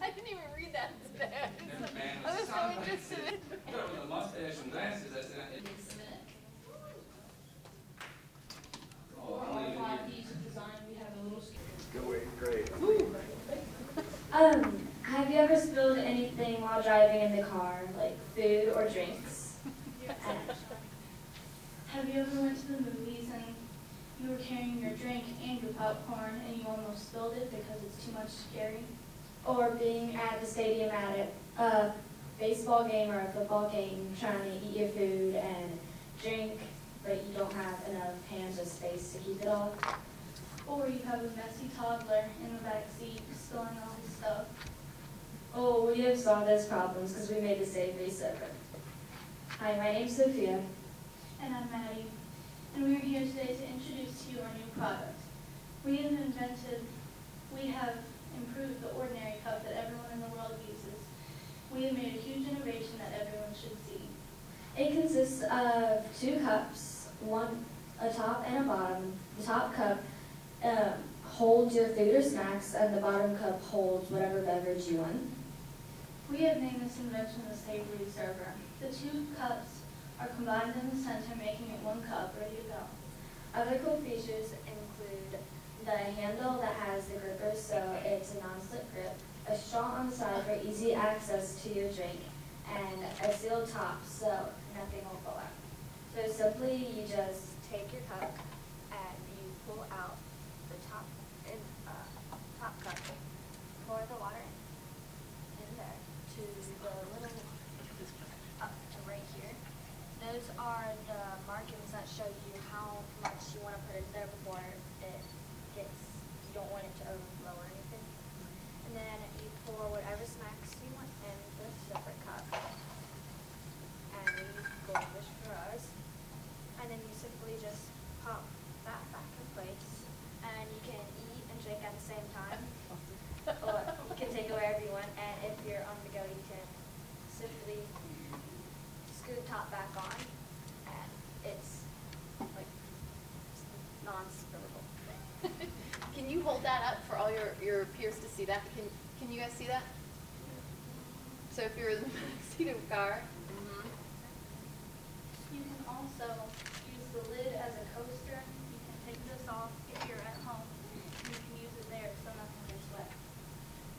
I didn't even read that today. Man, I was so interested in it. with a mustache and glasses, I said, oh, I'll leave it here. Go away, great. Have you ever spilled anything while driving in the car, like food or drinks? Have you ever went to the movies and you were carrying your drink and your popcorn and you almost spilled it because it's too much scary? Or being at the stadium at a baseball game or a football game trying to eat your food and drink, but you don't have enough hands or space to keep it all? Or you have a messy toddler in the back seat spilling all his stuff? Oh, we have solved those problems because we made the savory soda. Hi, my name's Sophia. And I'm Maddie, and we are here today to introduce to you our new product. We have improved the ordinary cup that everyone in the world uses. We have made a huge innovation that everyone should see. It consists of 2 cups, a top and a bottom. The top cup holds your food or snacks, and the bottom cup holds whatever beverage you want. We have named this invention the Savory Server. The 2 cups are combined in the center, making it 1 cup ready to go. Other cool features include the handle that has the grippers, so it's a non-slip grip, a straw on the side for easy access to your drink, and a sealed top so nothing will fall out. So simply, you just take your cup and you pull out the top cup, pour the water in there to the little up to right here. Those are the markings that show you how much you want to put in there before it gets, you don't want it to overflow or anything. And then you pour whatever snacks you want in the separate cup. And we use goldfish for ours. And then you simply just pop that back in place. And you can eat and drink at the same time. Or you can take it wherever you want. And if you're on the go, you can simply screw the top back on, and it's like non-spillable. Can you hold that up for all your peers to see that? Can you guys see that? So if you're in the backseat of a car. You can also use the lid as a coaster. You can take this off if you're at home. You can use it there so nothing gets wet.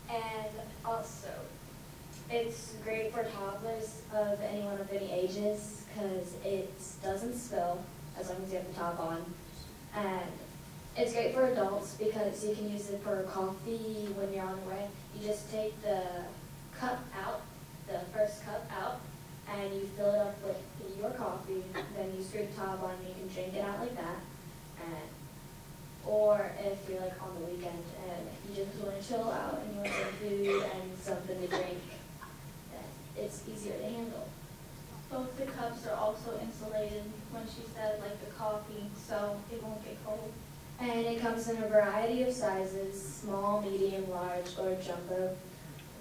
And also, it's great for toddlers of anyone of any ages because it doesn't spill as long as you have the top on. And it's great for adults because you can use it for coffee when you're on the way. You just take the cup out, the first cup out, and you fill it up with your coffee. Then you screw the top on and you can drink it out like that. Or if you're like on the weekend and you just want to chill out and you want some food and something to drink, it's easier to handle. Both the cups are also insulated when she said like the coffee, so it won't get cold. And it comes in a variety of sizes, small, medium, large, or jumbo.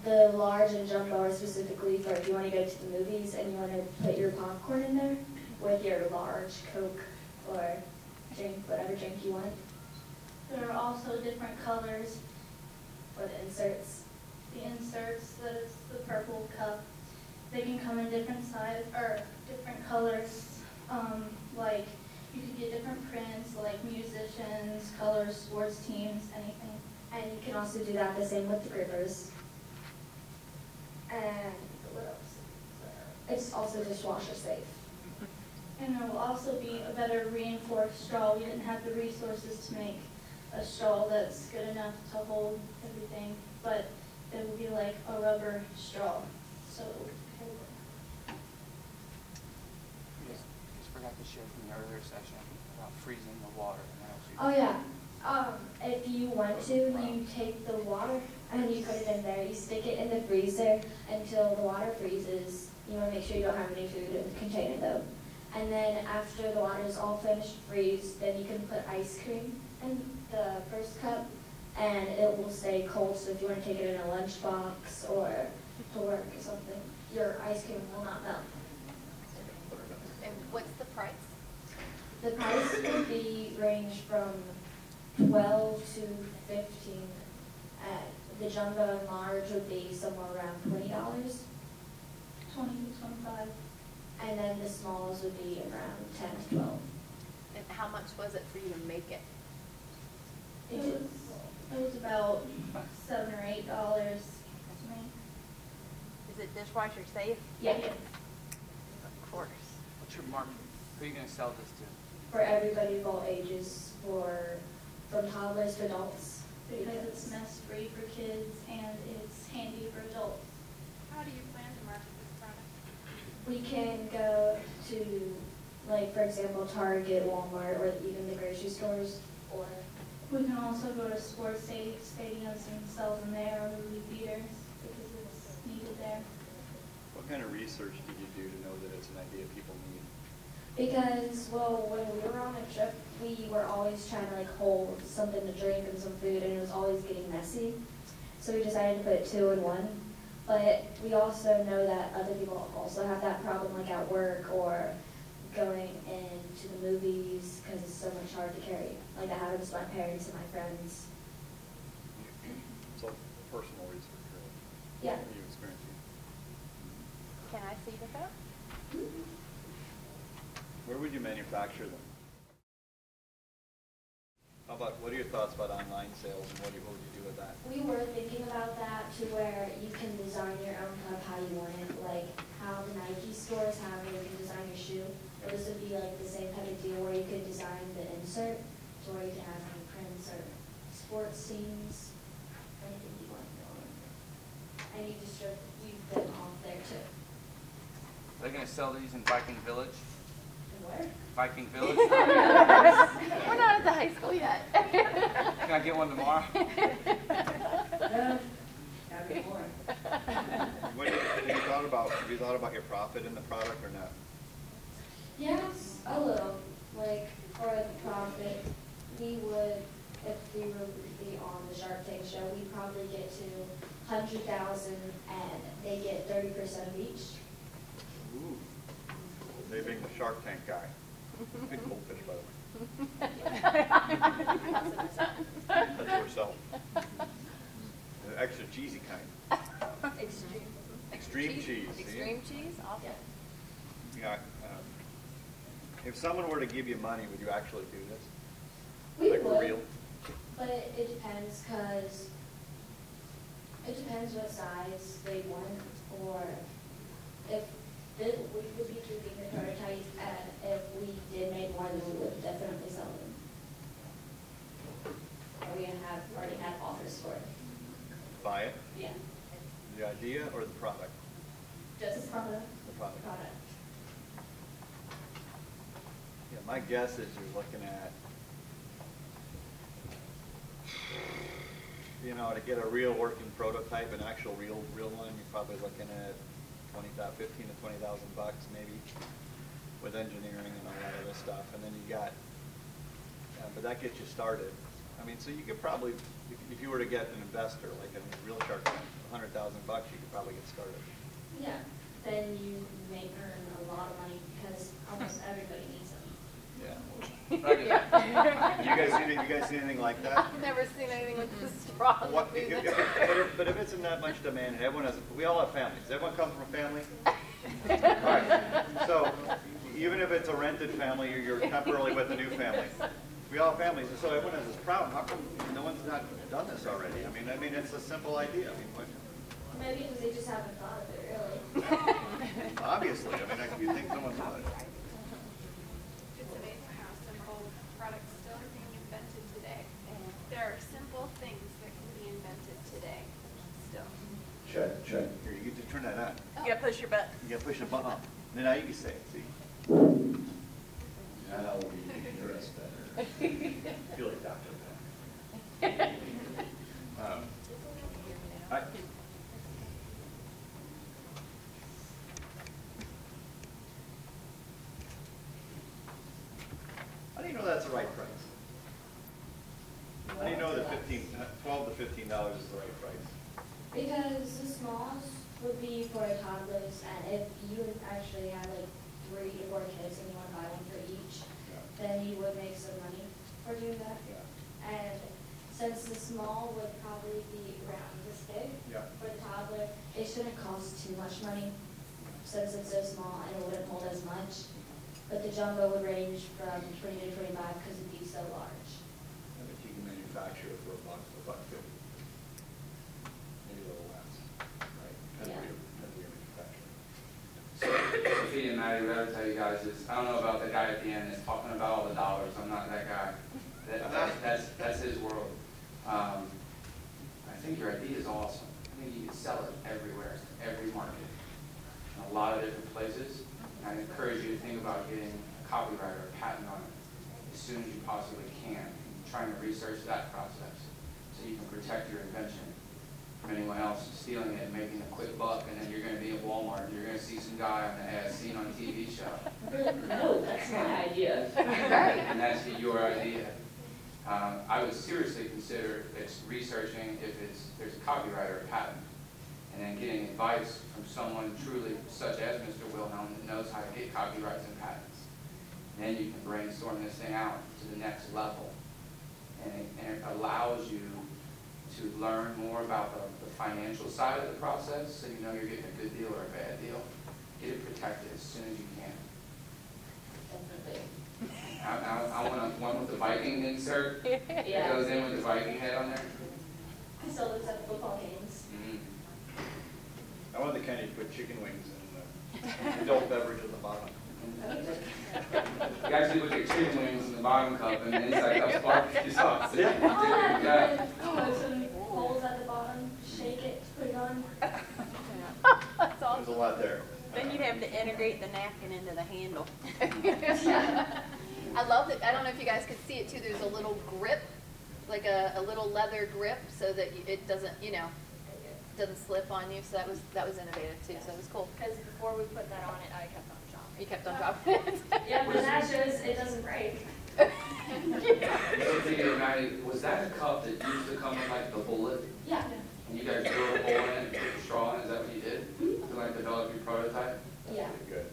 The large and jumbo are specifically for if you want to go to the movies and you want to put your popcorn in there with your large Coke or drink, whatever drink you want. There are also different colors. For the inserts. The inserts, that is the purple cup. They can come in different size or different colors. Like you could get different prints, like musicians, colors, sports teams, anything. And you can also do that the same with the grippers. And what else? It's also dishwasher safe. And there will also be a better reinforced straw. We didn't have the resources to make a straw that's good enough to hold everything, but it will be like a rubber straw. So Just forgot to share from the earlier session about freezing the water. Oh yeah. If you want to, you take the water and you put it in there. You stick it in the freezer until the water freezes. You want to make sure you don't have any food in the container though. And then after the water is all finished freeze, then you can put ice cream in the first cup and it will stay cold. So if you want to take it in a lunchbox or to work or something, your ice cream will not melt. And what's the price? The price would be range from 12 to 15 at the jumbo and large would be somewhere around $20, 20 to 25. and then the smalls would be around 10 to 12. And how much was it for you to make it? It was about $7 or $8 to me. Is it dishwasher safe? Yeah. Of course. What's your market? Who are you gonna sell this to? For everybody of all ages, from toddlers to adults. Because it's mess-free for kids and it's handy for adults. How do you plan to market this product? We can go to, like, for example, Target, Walmart, or even the grocery stores, or We can also go to sports stadiums and sell them there, or movie theaters, because it's needed there. What kind of research did you do to know that it's an idea people need? because, well, when we were on a trip, we were always trying to, like, hold something to drink and some food, and it was always getting messy. So we decided to put 2 in 1. But we also know that other people also have that problem, like at work or going into the movies, because it's so much hard to carry. Like that happens to my parents and my friends. So personal research, really. Yeah. You experiencing. Can I see the cup? Where would you manufacture them? How about, what are your thoughts about online sales and what would you do with that? We were thinking about that to where you can design your own cup how you want it, like how the Nike stores have where you can design your shoe. Or this would be like the same type of deal where you could design the insert to where you could have any prints or sports teams, anything you want to know. And you distribute them off there too. They're gonna sell these in Viking Village? And where? Viking Village? We're not at the high school yet. Can I get one tomorrow? No, that'd be more. Have you thought about your profit in the product or not? Yes, a little. Like for the profit, we would, if we were be on the Shark Tank show, we'd probably get to 100,000, and they get 30% of each. Ooh. They being the Shark Tank guy. Big goldfish, by the way. That's what we're selling. The extra cheesy kind. Extreme. Extreme cheese, see? Extreme cheese? Awesome. Yeah. If someone were to give you money, would you actually do this? We Like for would, real? but it depends, because it depends what size they want, or if we would be keeping the prototype, and if we did make more, then we would definitely sell them. Or we already have offers for it. Buy it? Yeah. The idea or the product? Just The product. product. Yeah, my guess is you're looking at, to get a real working prototype, an actual real one, you're probably looking at $15,000 to $20,000 maybe, with engineering and all that other stuff. And then you got, but that gets you started. I mean, so you could probably, if you were to get an investor, like a real Shark Tank, $100,000, you could probably get started. Yeah, then you may earn a lot of money, because almost everybody needs them. Yeah. Yeah. You guys see anything like that? I've never seen anything with this straw in the What, food. but if it's in that much demand, and everyone has, we all have families. Does everyone come from a family? Right. So even if it's a rented family, or you're temporarily with a new family, we all have families, and so everyone has this problem. How come no one's not done this already? I mean, it's a simple idea. I mean, Maybe because they just haven't thought of it, really. obviously, you think someone would. It's amazing how simple products still are being invented today. There are simple things that can be invented today still. Check. Here, you get to turn that on. You gotta push your button. You gotta push a button. Then now you can say it, see? Now we can dress better. Feel like Dr. Pepper. How do you know that's the right price? How do you know that $12 to $15 is the right price? Because the smalls would be for toddlers, and if you actually had like 3 to 4 kids and you want to buy one for each, then you would make some money for doing that. Yeah. And since the small would probably be around the stick Yeah. for the toddler, it shouldn't cost too much money since it's so small and it wouldn't hold as much. But the jumbo would range from 20 to 25 because it'd be so large. I think you can manufacture it for $1.50. Maybe a little less, right? Depends Yeah. where you're manufacturing. So, Sophia and Maddie, what I would tell you guys is, I don't know about the guy at the end that's talking about all the dollars. I'm not that guy. That's his world. I think your idea is awesome. I think you can sell it everywhere, every market, in a lot of different places. And I encourage you to think about getting a copyright or a patent on it as soon as you possibly can, and trying to research that process so you can protect your invention from anyone else stealing it and making a quick buck, and then you're going to be at Walmart and you're going to see some guy on the ad seen on a TV show. No, that's my idea. And that's your idea. I would seriously consider researching if there's a copyright or a patent, and then getting advice from someone truly such as Mr. Wilhelm that knows how to get copyrights and patents. And then you can brainstorm this thing out to the next level. And it allows you to learn more about the financial side of the process, so you know you're getting a good deal or a bad deal. Get it protected as soon as you can. Definitely. I want one with the Viking insert that Yeah. goes in with the Viking head on there. I still looks at football games. Mm. I want the kind you put chicken wings in the adult beverage at the bottom. You actually put your chicken wings in the bottom cup and the inside cup's barbecue sauce. Yeah. Oh, Yeah. put some holes at the bottom, shake it, put it on. That's There's awesome. a lot there. Then you'd have to integrate the napkin into the handle. I love that. I don't know if you guys could see it too. There's a little grip, like a little leather grip, so that it doesn't, doesn't slip on you. So that was innovative too. So it was cool. Because before we put that on it, I kept on chopping. You kept on dropping it. Yeah, but that shows it doesn't break. Sophia, Maddie, was that a cup that used to come with like the bullet? Yeah. And you guys drilled a hole in it and put the straw in? Is that what you did? To like develop your prototype? Yeah. Good.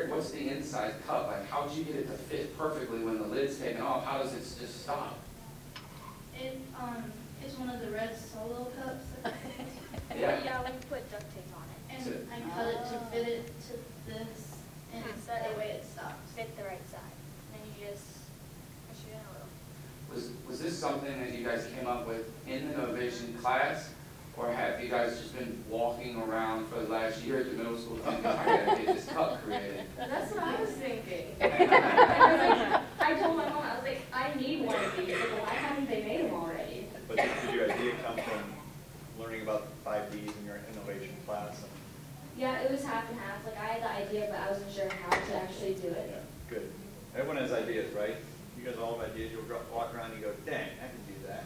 What's the inside cup? Like, how did you get it to fit perfectly when the lid's taken off? How does it just stop? It is one of the red solo cups. Yeah. Yeah, we put duct tape on it. And So- I cut it to fit it to this, and So that it way it stops. fit the right side. Then you just push it in a little. Was this something that you guys came up with in the Novation class? Or have you guys just been walking around for the last year at the middle school thinking, I gotta get this cup created? That's what I was thinking. I told my mom, I was like, I need one of these. Like, why haven't they made them already? But did your idea come from learning about the 5 Ds in your innovation class? Yeah, it was half and half. Like, I had the idea, but I wasn't sure how to actually do it. Yeah, good. Everyone has ideas, right? You guys all have ideas. You'll walk around and you go, dang, I can do that.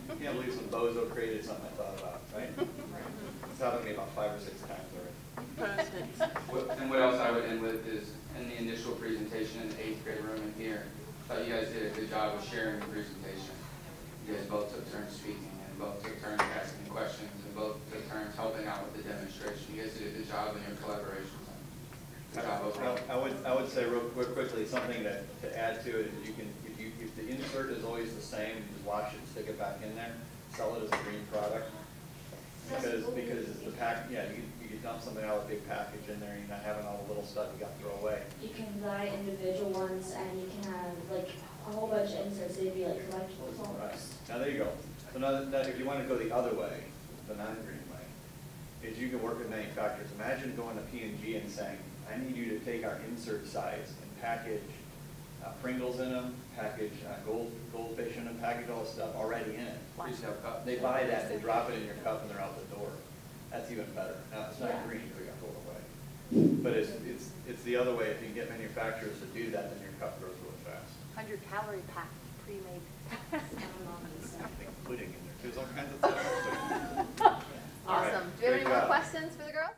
You can't believe some bozo created something I thought about, right? It's happened to me about 5 or 6 times already. And what else I would end with is, in the initial presentation in the 8th grade room in here, I thought you guys did a good job of sharing the presentation. You guys both took turns speaking, and both took turns asking questions, and both took turns helping out with the demonstration. You guys did a good job in your collaboration. Good job overall. I would say real quickly, something to add to it is you can, if the insert is always the same, you just wash it and stick it back in there, sell it as a green product. Because it's the pack, yeah, you can dump something out of a big package in there, and you're not having all the little stuff you got to throw away. You can buy individual ones, and you can have, like, a whole bunch of inserts. They'd be, like, collectibles Right. almost. Now, there you go. So now, if you want to go the other way, the non-green way, is you can work with manufacturers. Imagine going to P&G and saying, I need you to take our insert size and package Pringles in them, package Goldfish in them, package all this stuff already in it. Retail cup. They buy that, they drop it in your cup, and they're out the door. That's even better. Now, it's not Yeah. green, so we got to throw it away. But it's the other way. If you can get manufacturers to do that, then your cup grows really fast. 100-calorie pack, pre-made. Pudding in there. There's all kinds of stuff. All right. Awesome. Do we have any Great more job. questions for the girls?